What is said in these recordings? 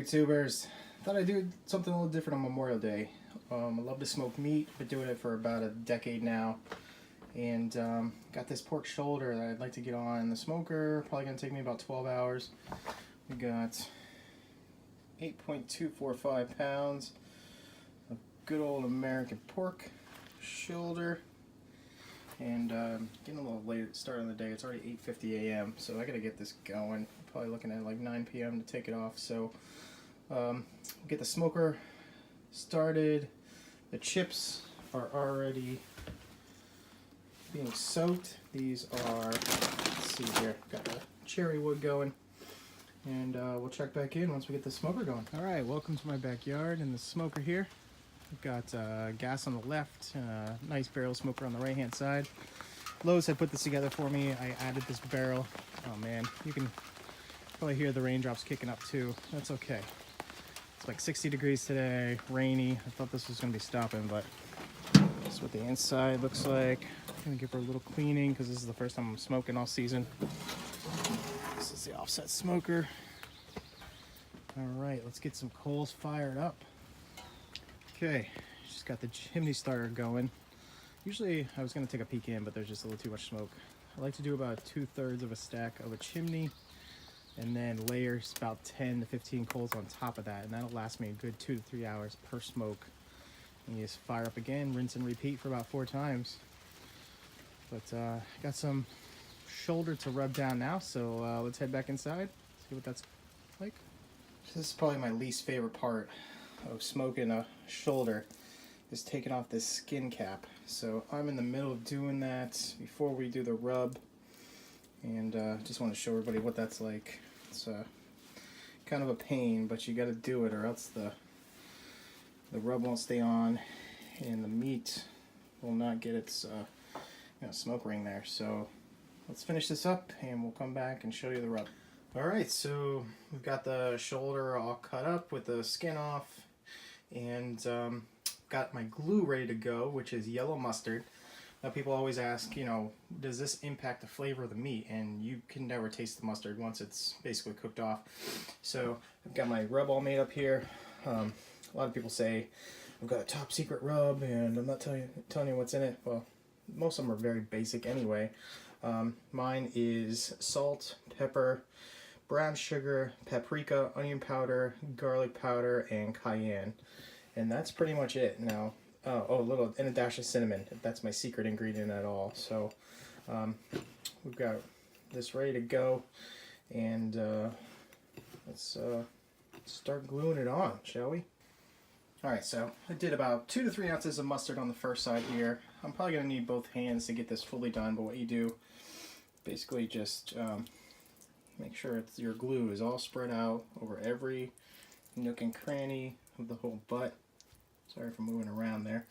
YouTubers. Thought I'd do something a little different on Memorial Day. I love to smoke meat. Been doing it for about a decade now. And got this pork shoulder that I'd like to get on the smoker. Probably going to take me about 12 hours. We got 8.245 pounds of good old American pork shoulder. And getting a little late start on the day. It's already 8:50 a.m. So I got to get this going. Probably looking at like 9 p.m. to take it off. So get the smoker started. The chips are already being soaked. These are, let's see here, got the cherry wood going. And we'll check back in once we get the smoker going. All right, welcome to my backyard and the smoker here. We've got gas on the left, nice barrel smoker on the right hand side. Lowe's had put this together for me. I added this barrel. Oh man, you can probably hear the raindrops kicking up too. That's okay. It's like 60 degrees today, rainy. I thought this was gonna be stopping, but this is what the inside looks like. I'm gonna give her a little cleaning because this is the first time I'm smoking all season. This is the offset smoker. All right, let's get some coals fired up. Okay, just got the chimney starter going. Usually I was gonna take a peek in, but there's just a little too much smoke. I like to do about 2/3 of a stack of a chimney and then layers about 10 to 15 coals on top of that, and that'll last me a good 2 to 3 hours per smoke. And you just fire up again, rinse and repeat for about 4 times. But got some shoulder to rub down now, so let's head back inside, see what that's like. This is probably my least favorite part of smoking a shoulder, is taking off this skin cap. So I'm in the middle of doing that before we do the rub, and just want to show everybody what that's like. It's kind of a pain, but you got to do it or else the rub won't stay on and the meat will not get its smoke ring there. So let's finish this up and we'll come back and show you the rub. Alright, so we've got the shoulder all cut up with the skin off, and got my glue ready to go, which is yellow mustard. Now people always ask, does this impact the flavor of the meat? And you can never taste the mustard once it's basically cooked off. So I've got my rub all made up here. A lot of people say I've got a top secret rub and I'm not telling you what's in it. Well, most of them are very basic anyway. Mine is salt, pepper, brown sugar, paprika, onion powder, garlic powder, and cayenne. And that's pretty much it. Now, and a dash of cinnamon. That's my secret ingredient at all. So we've got this ready to go, and let's start gluing it on, shall we? Alright, so I did about 2 to 3 ounces of mustard on the first side here. I'm probably going to need both hands to get this fully done, but what you do, basically just make sure your glue is all spread out over every nook and cranny of the whole butt. Sorry for moving around there.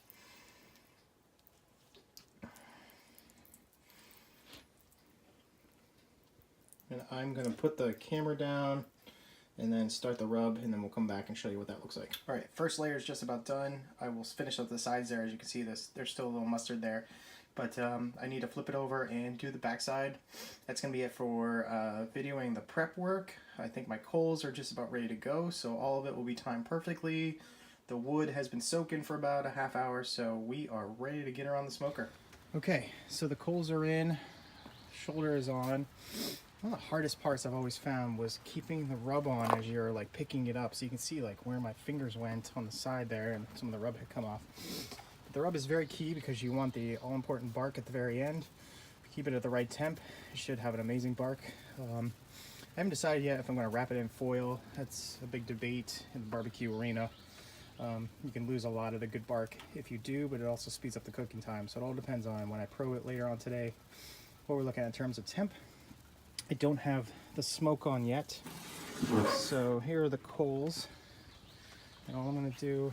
And I'm going to put the camera down and then start the rub, and then we'll come back and show you what that looks like. Alright, first layer is just about done. I will finish up the sides there. As you can see, there's still a little mustard there. But I need to flip it over and do the backside. That's going to be it for videoing the prep work. I think my coals are just about ready to go, so all of it will be timed perfectly. The wood has been soaking for about a half hour, so we are ready to get her on the smoker. Okay, so the coals are in, shoulder is on. One of the hardest parts I've always found was keeping the rub on as you're like picking it up, so you can see like where my fingers went on the side there and some of the rub had come off. But the rub is very key because you want the all-important bark at the very end. If you keep it at the right temp, you should have an amazing bark. I haven't decided yet if I'm going to wrap it in foil. That's a big debate in the barbecue arena. You can lose a lot of the good bark if you do, but it also speeds up the cooking time. So it all depends on when I probe it later on today, what we're looking at in terms of temp. I don't have the smoke on yet. So here are the coals. And all I'm going to do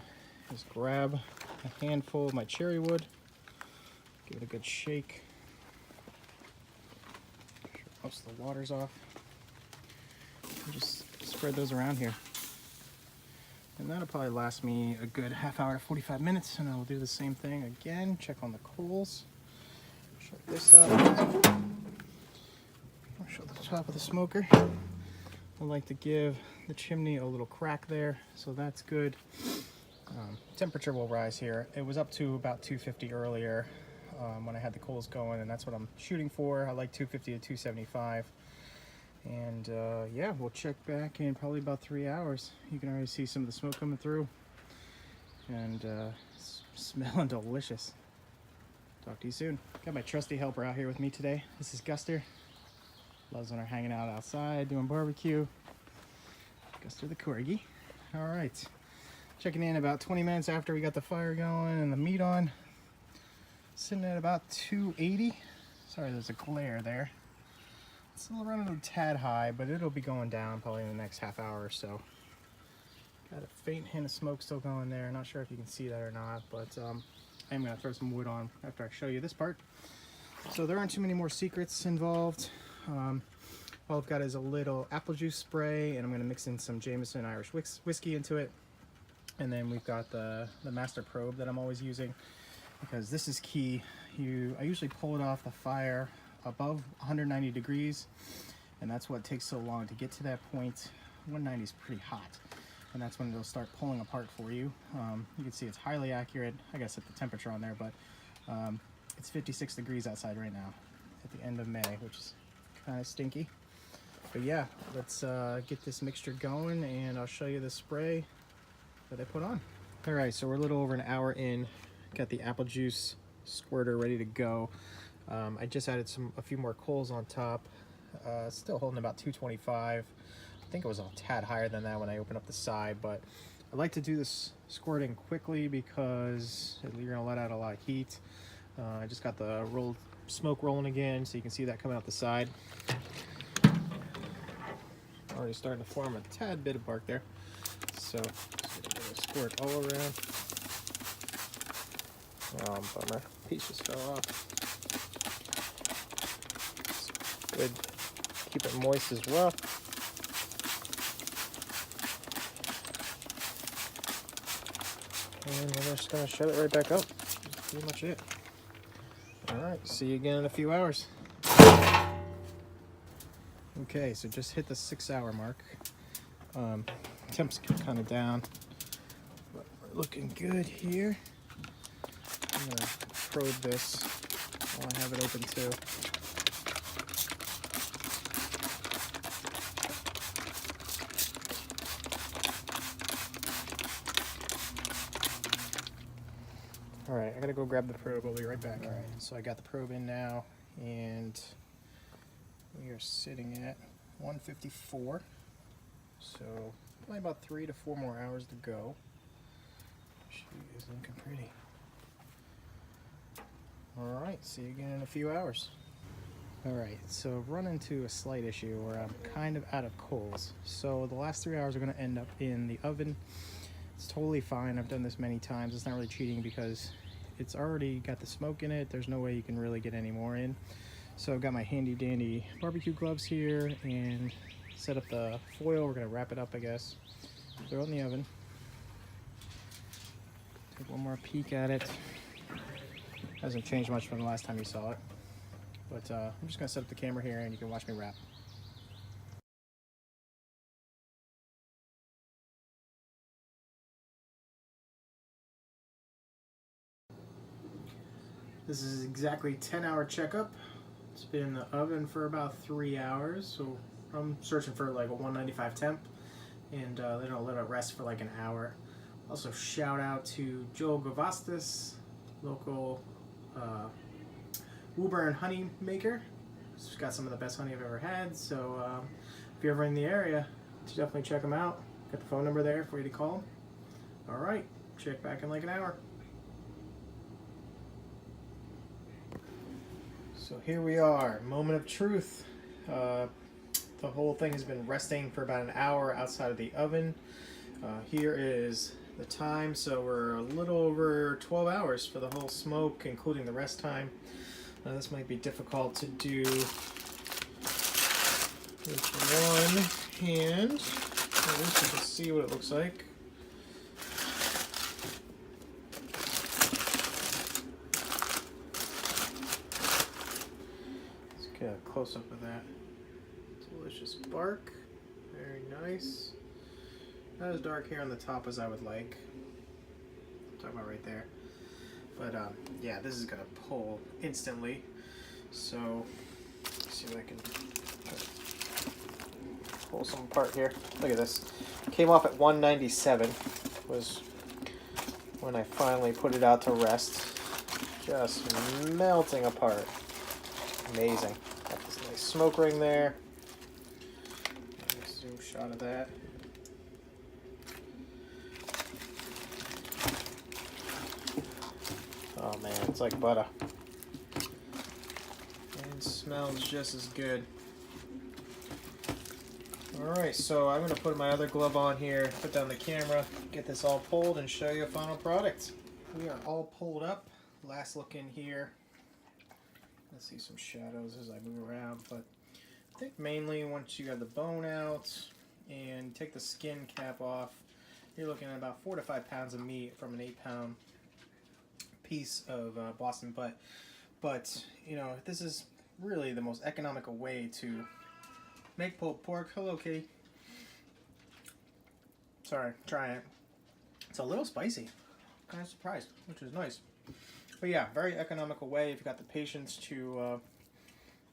is grab a handful of my cherry wood, give it a good shake, make sure most of the water's off, and just spread those around here. And that'll probably last me a good half hour to 45 minutes, and I'll do the same thing again. Check on the coals. Shut this up. I'll show the top of the smoker. I like to give the chimney a little crack there, so that's good. Temperature will rise here. It was up to about 250 earlier when I had the coals going, and that's what I'm shooting for. I like 250 to 275. And yeah, we'll check back in probably about 3 hours. You can already see some of the smoke coming through, and smelling delicious. Talk to you soon. Got my trusty helper out here with me today. This is Guster. Loves when we're hanging out outside doing barbecue. Guster the corgi. All right, checking in about 20 minutes after we got the fire going and the meat on. Sitting at about 280. Sorry, there's a glare there. It's still running a tad high, but it'll be going down probably in the next half hour or so. Got a faint hint of smoke still going there. Not sure if you can see that or not, but I'm gonna throw some wood on after I show you this part. So there aren't too many more secrets involved. All I've got is a little apple juice spray, and I'm gonna mix in some Jameson Irish whiskey into it. And then we've got the master probe that I'm always using, because this is key. I usually pull it off the fire above 190 degrees, and that's what takes so long to get to that point. 190 is pretty hot, and that's when it'll start pulling apart for you. You can see it's highly accurate. I gotta set the temperature on there, but it's 56 degrees outside right now at the end of May, which is kind of stinky. But yeah, let's get this mixture going, and I'll show you the spray that I put on. All right, so we're a little over an hour in. Got the apple juice squirter ready to go. I just added a few more coals on top. Still holding about 225. I think it was a tad higher than that when I opened up the side, but I like to do this squirting quickly because you're gonna let out a lot of heat. I just got the smoke rolling again, so you can see that coming out the side. Already starting to form a tad bit of bark there. So just gonna squirt all around. Oh, bummer. Piece just fell off. Good. Keep it moist as well. And we're just gonna shut it right back up. That's pretty much it. Alright, see you again in a few hours. Okay, so just hit the 6 hour mark. Temps kind of down, but we're looking good here. I'm gonna probe this while I have it open too. All right, I gotta go grab the probe. I'll be right back. All right, so I got the probe in now, and we are sitting at 154. So probably about 3 to 4 more hours to go. She is looking pretty. All right, see you again in a few hours. All right, so I've run into a slight issue where I'm kind of out of coals. So the last 3 hours are gonna end up in the oven. It's totally fine. I've done this many times. It's not really cheating because it's already got the smoke in it. There's no way you can really get any more in. So I've got my handy dandy barbecue gloves here and set up the foil. We're gonna wrap it up, I guess. Throw it in the oven. Take one more peek at it. Hasn't changed much from the last time you saw it. But I'm just gonna set up the camera here and you can watch me wrap. This is exactly 10-hour checkup. It's been in the oven for about 3 hours, so I'm searching for like a 195 temp, and then I'll let it rest for like an hour. Also, shout out to Joel Gavastas, local Woburn honey maker. He's got some of the best honey I've ever had, so if you're ever in the area, definitely check him out. Got the phone number there for you to call him. All right, check back in like an hour. So here we are, moment of truth. The whole thing has been resting for about an hour outside of the oven. Here is the time, so we're a little over 12 hours for the whole smoke, including the rest time. This might be difficult to do with one hand. At least you can see what it looks like. Get a close-up of that delicious bark. Very nice. Not as dark here on the top as I would like. I'm talking about right there. But yeah, this is gonna pull instantly. So let's see what I can pull some apart here. Look at this. Came off at 197. Was when I finally put it out to rest. Just melting apart. Amazing. Got this nice smoke ring there. Nice zoom shot of that. Oh man, it's like butter. And it smells just as good. Alright, so I'm going to put my other glove on here, put down the camera, get this all pulled, and show you a final product. We are all pulled up. Last look in here. Let's see some shadows as I move around, but I think mainly once you got the bone out and take the skin cap off, you're looking at about 4 to 5 pounds of meat from an 8-pound piece of Boston butt. But, you know, this is really the most economical way to make pulled pork. Hello, kitty. Sorry, try it. It's a little spicy. Kind of surprised, which is nice. But yeah, very economical way if you've got the patience to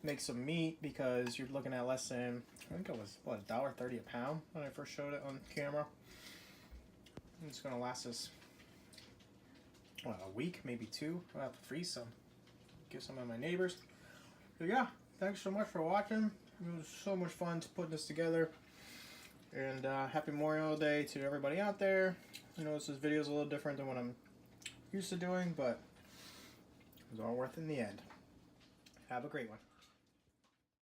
make some meat, because you're looking at less than, I think it was, what, $1.30 a pound when I first showed it on camera. And it's going to last us, what, a week, maybe 2. I'll have to freeze some. Give some of my neighbors. So yeah, thanks so much for watching. It was so much fun to put this together. And happy Memorial Day to everybody out there. You know, this video is a little different than what I'm used to doing, but it was all worth it in the end. Have a great one.